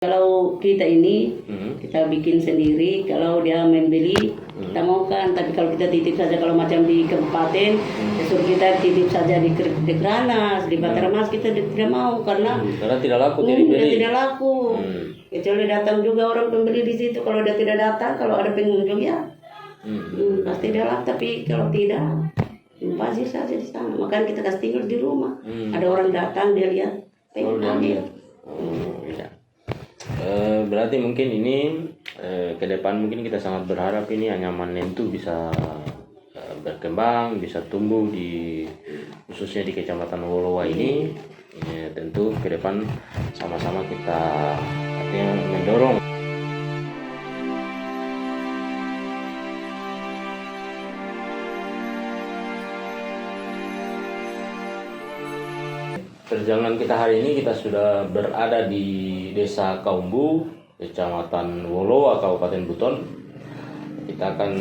Kalau kita ini kita bikin sendiri, kalau dia membeli kita maukan, tapi kalau kita titip saja, kalau macam di kabupaten suruh kita titip saja di Kranas, di Batarmas, kita tidak mau karena tidak laku, tidak laku. Kecuali datang juga orang pembeli di situ. Kalau dia tidak datang, kalau ada pengunjung ya pasti dia laku, tapi kalau tidak pasir saja di sana. Makanya kita kasih tinggal di rumah. Ada orang datang dia lihat pengen ambil. Ya. Berarti mungkin ini ke depan mungkin kita sangat berharap ini anyaman Nentu bisa berkembang, bisa tumbuh di khususnya di Kecamatan Wolowa ini. Tentu ke depan sama-sama kita artinya mendorong perjalanan kita hari ini. Kita sudah berada di Desa Kaumbu, Kecamatan Wolowa, Kabupaten Buton. Kita akan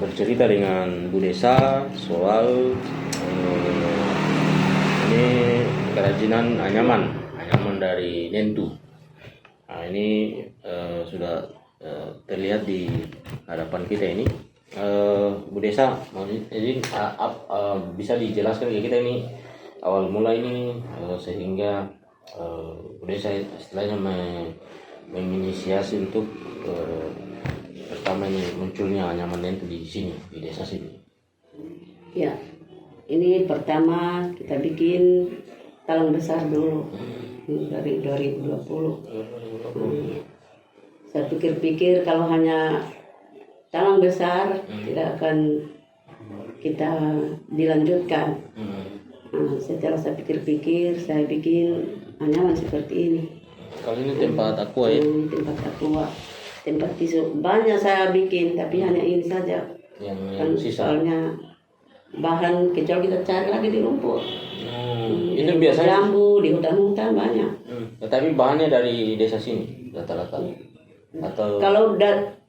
bercerita dengan Bu Desa soal ini kerajinan anyaman dari Nentu. Nah, ini sudah terlihat di hadapan kita ini. Bu Desa, jadi bisa dijelaskan ke kita ini awal mula ini sehingga Bu Desa istilahnya menginisiasi untuk pertama ini munculnya anyaman Nentu di sini, di desa sini. Ya, ini pertama kita bikin talang besar dulu dari 2020. Saya pikir-pikir kalau hanya talang besar tidak akan kita dilanjutkan. Setelah saya pikir-pikir, saya bikin anyaman seperti ini. Kalau ini tempat aqua ya? Tempat aqua, tempat tisu banyak saya bikin, tapi hanya ini saja. Yang Kan sisa. soalnya bahan kecuali kita cari lagi di rumput. Itu biasanya jambu di hutan-hutan banyak. Tapi bahannya dari desa sini rata-rata atau Kalau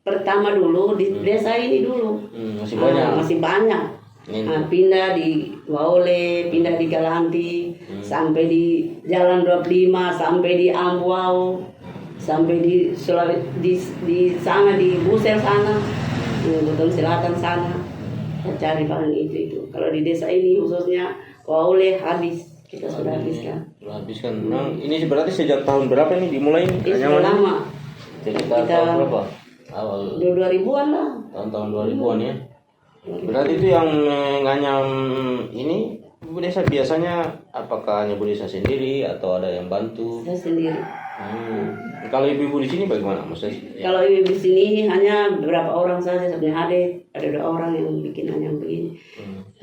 pertama dulu di desa ini dulu masih banyak. masih banyak. Pindah di Waole, pindah di Galanti, sampai di Jalan 25, sampai di Ambuau, sampai di Sulawesi, di sana di Busel sana, di Buton Selatan sana. Saya cari bahan itu. Kalau di desa ini khususnya Waole habis, kita sudah habiskan. Sudah habiskan. Nah, ini berarti sejak tahun berapa nih dimulai ini? Ini sudah lama. Kita tahun berapa? Awal 2000-an lah. Tahun 2000-an ya. Berarti itu yang menganyam ini Bu Desa biasanya apakah hanya Bu Desa sendiri atau ada yang bantu? Saya sendiri. Kalau ibu-ibu di sini bagaimana maksudnya? Kalau ibu di sini hanya beberapa orang saja, sebenarnya ada 2 orang yang bikin anyam begini.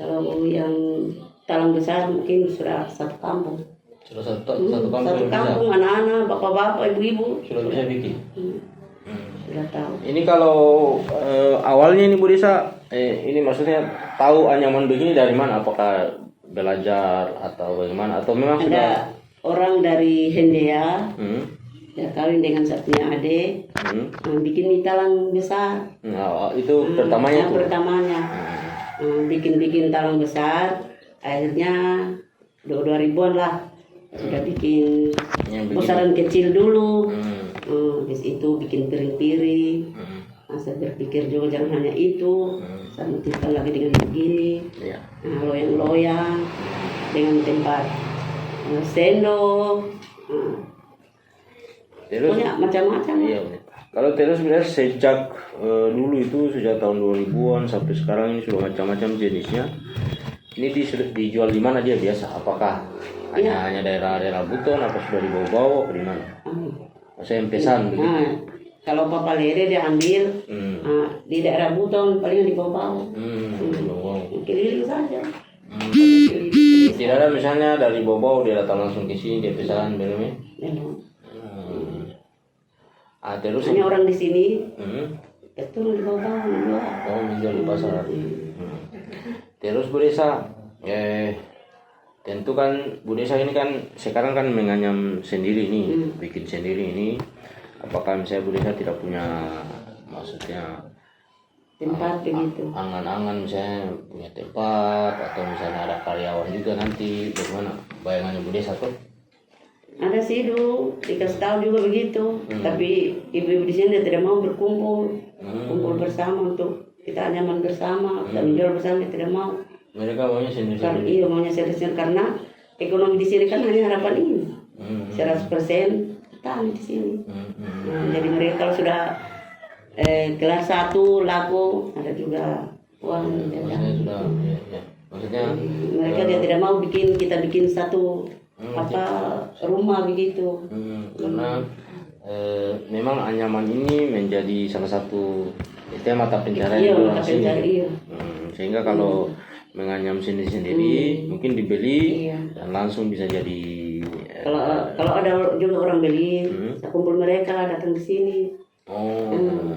Kalau yang talang besar mungkin sudah satu kampung. Sudah satu kampung. Satu kampung anak-anak, bapak-bapak, ibu-ibu Sudah bisa bikin. sudah tahu. Ini kalau awalnya ini Bu Desa, ini maksudnya tahu anyaman begini dari mana? Apakah belajar atau bagaimana? Atau memang Ada sudah orang dari Hendea, dia kawin dengan satunya adik, bikin mie talang besar. Nah, itu pertamanya tuh. Pertamanya bikin talang besar, akhirnya 2000-an lah sudah bikin besaran kecil dulu. Habis itu bikin piring-piring. Saya berpikir juga jangan hanya itu, saya mutihkan lagi dengan begini. Loyang-loyang dengan tempat sendok. Punya macam-macam. Iya. Kalau terus sebenarnya sejak dulu itu sejak tahun 2000-an sampai sekarang ini sudah macam-macam jenisnya. Ini dijual di mana dia biasa? Apakah hanya daerah-daerah Buton apa sudah dibawa-bawa ke di mana? Saya yang pesan begitu. Kalau Papa Lede dia ambil di daerah Buton paling dibawa-bawa. Keliling saja. Tidak ada misalnya dari Bobau dia datang langsung ke sini dia pesan belumnya. Terus hanya orang di sini itu dibawa-bawa menjual. Menjual di pasar. Terus Bu Desa, tentu kan Bu Desa ini kan sekarang kan menganyam sendiri nih, bikin sendiri ini. Apakah misalnya Bu Desa tidak punya maksudnya tempat begitu? Angan-angan misalnya punya tempat atau misalnya ada karyawan juga nanti bagaimana bayangannya Bu Desa tuh? Ada sih dulu dikasih tahu juga begitu, tapi ibu-ibu di sini dia tidak mau berkumpul, kumpul bersama untuk kita nyaman bersama, kita menjual bersama, dia tidak mau. Mereka maunya Karena sendiri-sendiri. iya maunya sendiri karena ekonomi di sini kan hanya harapan ini, 100% petani di sini. Nah, jadi mereka kalau sudah kelas 1 laku ada juga uang. Maksudnya sudah, ya. Maksudnya Mereka dia tidak mau kita bikin satu rumah begitu. karena memang anyaman ini menjadi salah satu mata pencarian Iya, orang mata sini. pencarian, iya. Sehingga kalau menganyam sendiri-sendiri mungkin dibeli Iya. dan langsung bisa jadi Kalau ada juga orang beli, saya kumpul mereka datang di sini.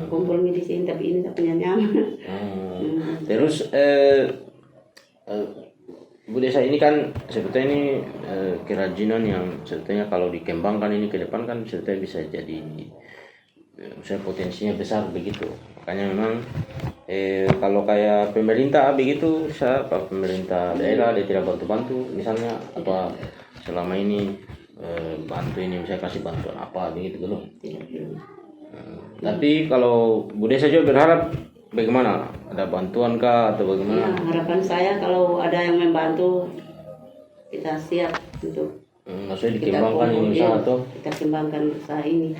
Kumpul di sini tapi ini tak punya nyaman. Terus Bu Desa ini kan sebetulnya ini kerajinan yang sebetulnya kalau dikembangkan ini ke depan kan sebetulnya bisa jadi misalnya potensinya besar begitu. Makanya memang kalau kayak pemerintah begitu, pemerintah daerah dia tidak bantu-bantu misalnya apa selama ini bantu ini misalnya kasih bantuan apa begitu belum. Tapi kalau Bu Desa juga berharap bagaimana? Ada bantuan kah atau bagaimana? Ya, harapan saya kalau ada yang membantu kita siap untuk maksudnya dikembangkan ini usaha tuh. Kita kembangkan usaha ini.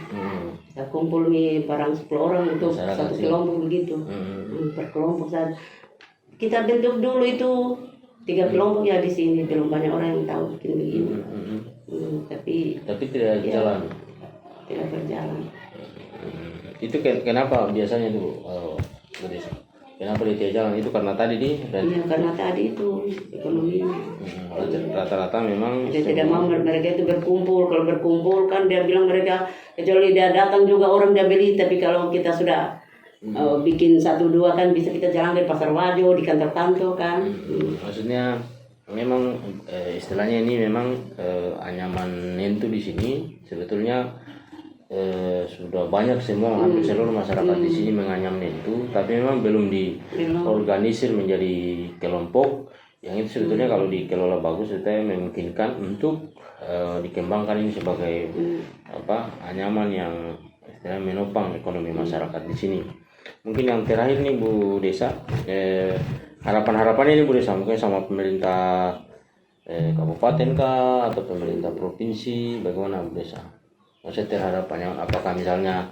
Kita kumpul nih barang 10 orang untuk satu kelompok begitu. Per kelompok saja. Kita bentuk dulu itu 3 kelompok ya di sini, belum banyak orang yang tahu bikin begini. Tapi tidak jalan. Tidak berjalan. Itu kenapa biasanya tuh Bu Desa? Kenapa dia tidak jalan? Itu karena tadi Iya, karena tadi itu ekonominya. Rata-rata memang dia tidak mau mereka itu berkumpul. Kalau berkumpul kan dia bilang mereka kecuali dia datang juga orang dia beli. Tapi kalau kita sudah bikin 1-2 kan bisa kita jalan di pasar Wajo, di kantor-kantor kan. Maksudnya memang istilahnya ini memang anyaman nentu di sini sebetulnya sudah banyak semua hampir seluruh masyarakat di sini menganyam nentu, tapi memang belum diorganisir menjadi kelompok yang itu sebetulnya kalau dikelola bagus itu memungkinkan untuk dikembangkan ini sebagai anyaman yang istilahnya menopang ekonomi masyarakat di sini. Mungkin yang terakhir nih Bu Desa, harapan-harapannya ini Bu Desa mungkin sama pemerintah kabupaten kah atau pemerintah provinsi, bagaimana Bu Desa? Maksudnya terhadapnya apakah misalnya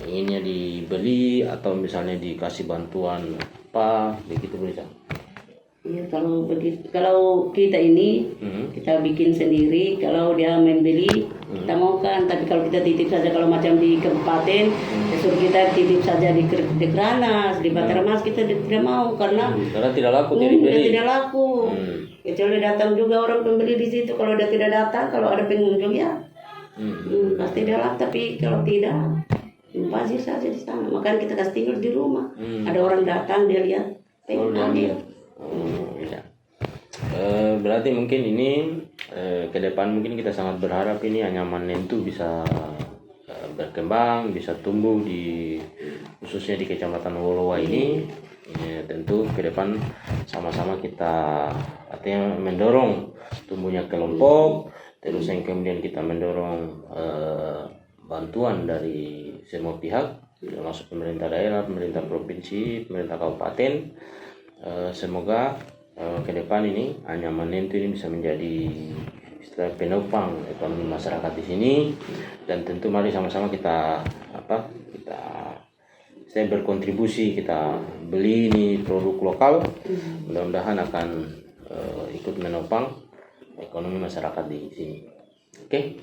inginnya dibeli atau misalnya dikasih bantuan apa begitu Bu Desa? Iya, kalau kita ini kita bikin sendiri, kalau dia membeli kita mau kan, tapi kalau kita titip saja kalau macam di kabupaten suruh kita titip saja di Kranas, di Batarmas kita tidak mau karena tidak laku dibeli. Tidak laku. Kecuali datang juga orang pembeli di situ, kalau dia tidak datang, kalau ada pengunjung ya pasti dia laku, tapi kalau tidak pasir saja di sana. Makanya kita kasih tinggal di rumah. Ada orang datang dia lihat ambil. Ya. Berarti mungkin ini ke depan mungkin kita sangat berharap ini anyaman nentu bisa berkembang, bisa tumbuh khususnya di Kecamatan Wolowa ini. Ya, tentu ke depan sama-sama kita artinya mendorong tumbuhnya kelompok, terus yang kemudian kita mendorong bantuan dari semua pihak termasuk pemerintah daerah, pemerintah provinsi, pemerintah kabupaten. Semoga ke depan ini anyaman nentu ini bisa menjadi istilah penopang ekonomi masyarakat di sini, dan tentu mari sama-sama kita berkontribusi, kita beli ini produk lokal, mudah-mudahan akan ikut menopang ekonomi masyarakat di sini. Oke.